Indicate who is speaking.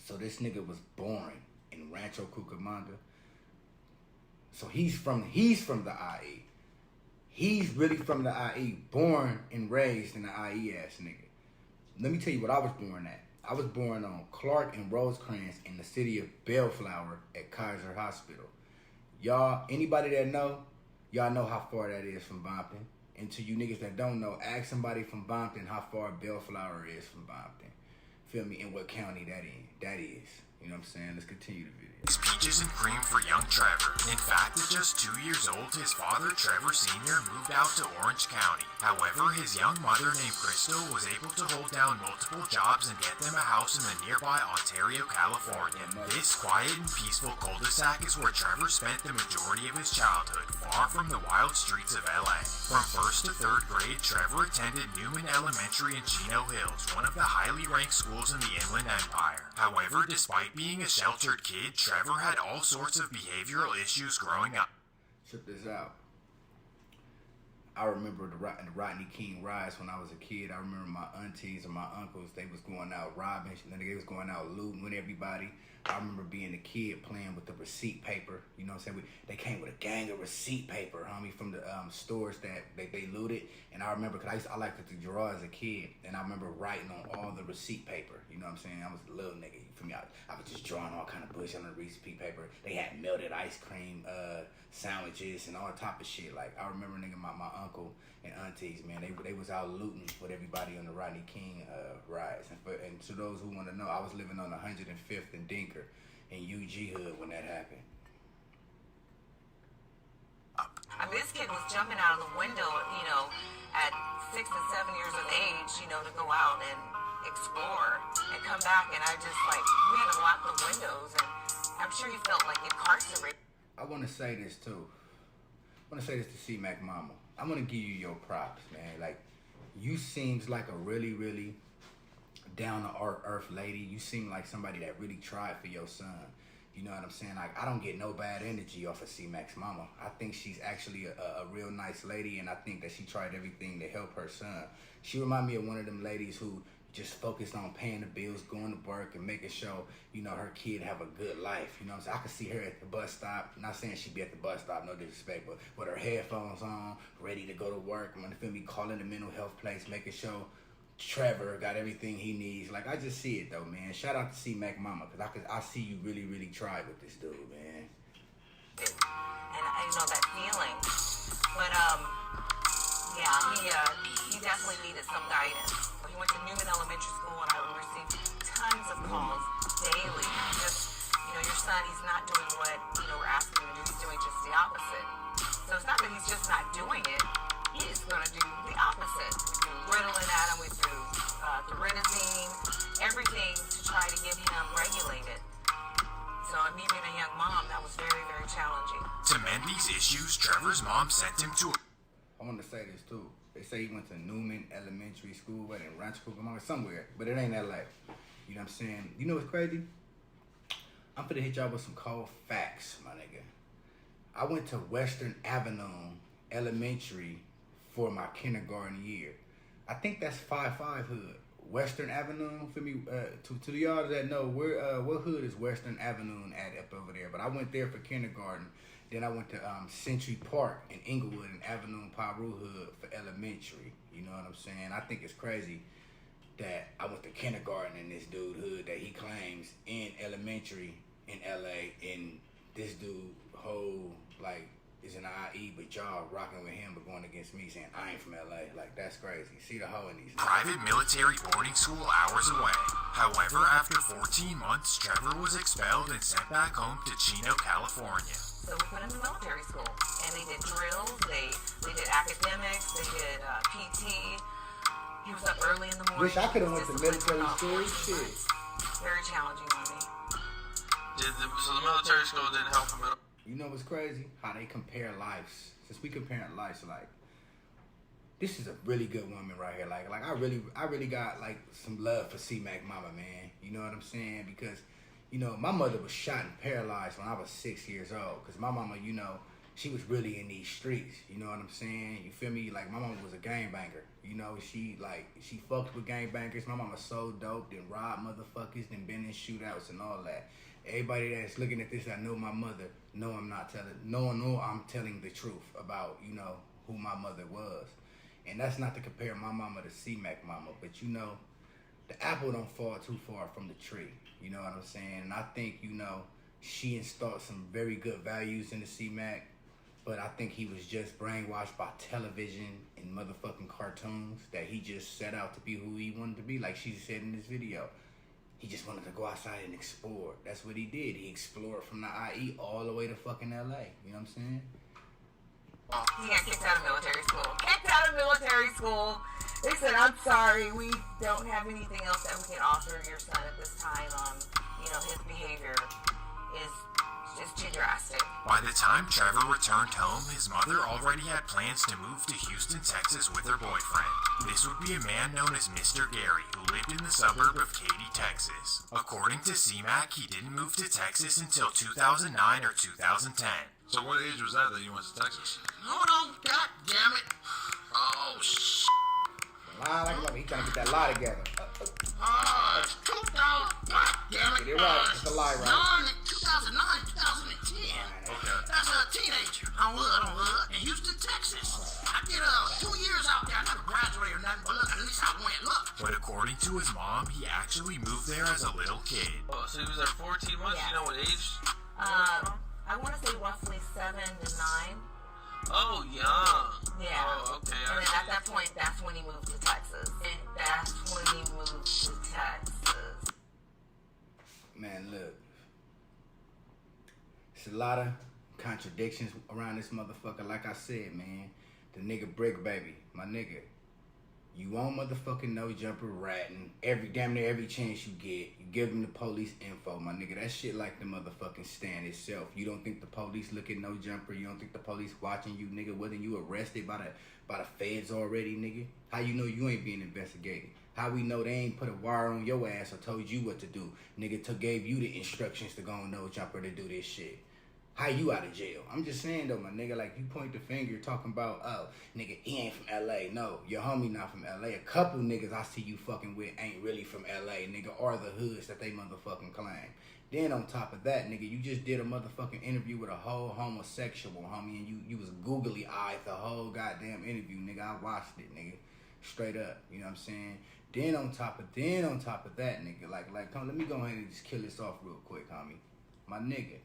Speaker 1: So this nigga was born in Rancho Cucamonga. So he's from the IE. He's really from the IE, born and raised in the IE ass nigga. Let me tell you what I was born at. I was born on Clark and Rosecrans in the city of Bellflower at Kaiser Hospital. Y'all, anybody that know, y'all know how far that is from Bompton. And to you niggas that don't know, ask somebody from Bompton how far Bellflower is from Bompton. Feel me? And what county that is. You know what I'm saying? Let's continue the video.
Speaker 2: Peaches and cream for young Trevor. In fact, at just 2 years old, his father, Trevor Sr., moved out to Orange County. However, his young mother named Crystal was able to hold down multiple jobs and get them a house in the nearby Ontario, California. This quiet and peaceful cul-de-sac is where Trevor spent the majority of his childhood, far from the wild streets of LA. From 1st to 3rd grade, Trevor attended Newman Elementary in Chino Hills, one of the highly ranked schools in the Inland Empire. However, despite being a sheltered kid, Trevor had all sorts of behavioral issues growing up.
Speaker 1: Check this out. I remember the Rodney King riots when I was a kid. I remember my aunties and my uncles, they was going out robbing, they was going out looting with everybody. I remember being a kid playing with the receipt paper. You know what I'm saying? They came with a gang of receipt paper, homie, from the stores that they looted. And I remember, because I liked to draw as a kid, and I remember writing on all the receipt paper. You know what I'm saying? I was a little nigga. For me, I was just drawing all kind of bullshit on the receipt paper. They had melted ice cream sandwiches and all type of shit. Like, I remember, nigga, my uncle and aunties, man, they was out looting with everybody on the Rodney King riots. And to those who want to know, I was living on 105th and Dinker in UG Hood when that happened.
Speaker 3: This kid was jumping out of the window, you know, at 6 and 7 years of age, you know, to go out and explore and come back, and I just, like, we had to lock the windows, and I'm sure he felt like incarcerated.
Speaker 1: I want to say this too. I want to say this to C-Mac Mama. I'm going to give you your props, man. Like, you seems like a really, really down-to-earth lady. You seem like somebody that really tried for your son. You know what I'm saying? Like, I don't get no bad energy off of C-Mac's mama. I think she's actually a real nice lady, and I think that she tried everything to help her son. She remind me of one of them ladies who just focused on paying the bills, going to work, and making sure, you know, her kid have a good life. You know what I'm saying? I could see her at the bus stop. I'm not saying she'd be at the bus stop, no disrespect, but with her headphones on, ready to go to work. I'm gonna feel me calling the mental health place, making sure Trevor got everything he needs. Like, I just see it though, man. Shout out to C-Mac Mama, because I see you really, really tried with this dude, man.
Speaker 3: And I know that feeling. But yeah, he definitely needed some guidance. He went to Newman Elementary School, and I would receive tons of calls daily. Just, you know, your son, he's not doing what, you know, we're asking him to do. He's doing just the opposite. So it's not that he's just not doing it. He's going to do the opposite. We do Ritalin at him, we do Doritazine, everything to try to get him regulated. So me being a young mom, that was very, very challenging.
Speaker 2: To mend these issues, Trevor's mom sent him to
Speaker 1: I want to say this too. They say he went to Newman Elementary School, but in Rancho Cucamonga, somewhere, but it ain't LA. You know what I'm saying? You know what's crazy? I'm finna hit y'all with some cold facts, my nigga. I went to Western Avenue Elementary for my kindergarten year. I think that's 5-5 hood. Western Avenue, for me, to the y'all that know, where what hood is Western Avenue at up over there? But I went there for kindergarten. Then I went to Century Park in Inglewood and Avenue and Piru Hood for elementary. You know what I'm saying? I think it's crazy that I went to kindergarten in this dude hood that he claims in elementary in LA, and this dude whole like is in the IE, but y'all rocking with him but going against me saying I ain't from LA. Like, that's crazy. See the hoe in these
Speaker 2: private military boarding school hours away. However, after 14 months, Trevor was expelled and sent back home to Chino, California.
Speaker 3: So we put him in military school, and they did drills, they did academics, they did PT. He was up early in the morning.
Speaker 1: Wish I could have went to military school. Shit.
Speaker 3: Very challenging on me.
Speaker 4: So the military school didn't help him at all?
Speaker 1: You know what's crazy? How they compare lives. Since we comparing lives, like, this is a really good woman right here. Like I really got like some love for C-Mac Mama, man. You know what I'm saying? Because, you know, my mother was shot and paralyzed when I was 6 years old. Because my mama, you know, she was really in these streets. You know what I'm saying? You feel me? Like, my mama was a gangbanger. You know, she fucked with gangbangers. My mama so dope, then robbed motherfuckers, then been in shootouts and all that. Everybody that's looking at this, I know my mother. No, I'm not telling. No, I'm telling the truth about, you know, who my mother was. And that's not to compare my mama to C-Mac mama, but you know, the apple don't fall too far from the tree. You know what I'm saying? And I think, you know, she installed some very good values in the C-Mac, but I think he was just brainwashed by television and motherfucking cartoons that he just set out to be who he wanted to be, like she said in this video. He just wanted to go outside and explore. That's what he did. He explored from the IE all the way to fucking LA. You know what I'm saying?
Speaker 3: He got kicked out of military school. Kicked out of military school. They said, I'm sorry, we don't have anything else that we can offer your son at this time. You know, his behavior is just too drastic.
Speaker 2: By the time Trevor returned home, his mother already had plans to move to Houston, Texas with her boyfriend. This would be a man known as Mr. Gary, who lived in the suburb of Katy, Texas. According to C-Mac, he didn't move to Texas until 2009 or 2010.
Speaker 4: So what age was that you went to Texas?
Speaker 5: Hold on, god damn it. Oh, shit.
Speaker 1: He trying to get that lie together.
Speaker 5: It's 2000. God damn it.
Speaker 1: Get it right. It's a lie, right?
Speaker 5: 2009, 2010.
Speaker 1: Okay.
Speaker 5: That's a teenager. On Wood, in Houston, Texas. I did 2 years out there. I never graduated or nothing, but look, at least I went. Look.
Speaker 2: But according to his mom, he actually moved there as a little kid.
Speaker 4: Oh, so he was there 14 months?
Speaker 3: Yeah.
Speaker 4: You know what age?
Speaker 3: I want to say roughly 7 to 9.
Speaker 4: Oh, young.
Speaker 3: Yeah.
Speaker 4: Oh, okay.
Speaker 3: And then at that point, that's when he moved to Texas.
Speaker 1: Man, look. It's a lot of contradictions around this motherfucker. Like I said, man, the nigga Bricc, baby, my nigga. You won't motherfucking no jumper ratting damn near every chance you get. You give them the police info, my nigga. That shit like the motherfucking stand itself. You don't think the police look at no jumper? You don't think the police watching you, nigga? Wasn't you arrested by the feds already, nigga? How you know you ain't being investigated? How we know they ain't put a wire on your ass or told you what to do? Nigga gave you the instructions to go on no jumper to do this shit. How you out of jail? I'm just saying though, my nigga, like you point the finger talking about, oh, nigga, he ain't from LA. No, your homie not from LA. A couple niggas I see you fucking with ain't really from LA, nigga, or the hoods that they motherfucking claim. Then on top of that, nigga, you just did a motherfucking interview with a whole homosexual, homie, and you was googly eyed the whole goddamn interview, nigga. I watched it, nigga. Straight up. You know what I'm saying? Then on top of that, nigga, like, come, let me go ahead and just kill this off real quick, homie. My nigga.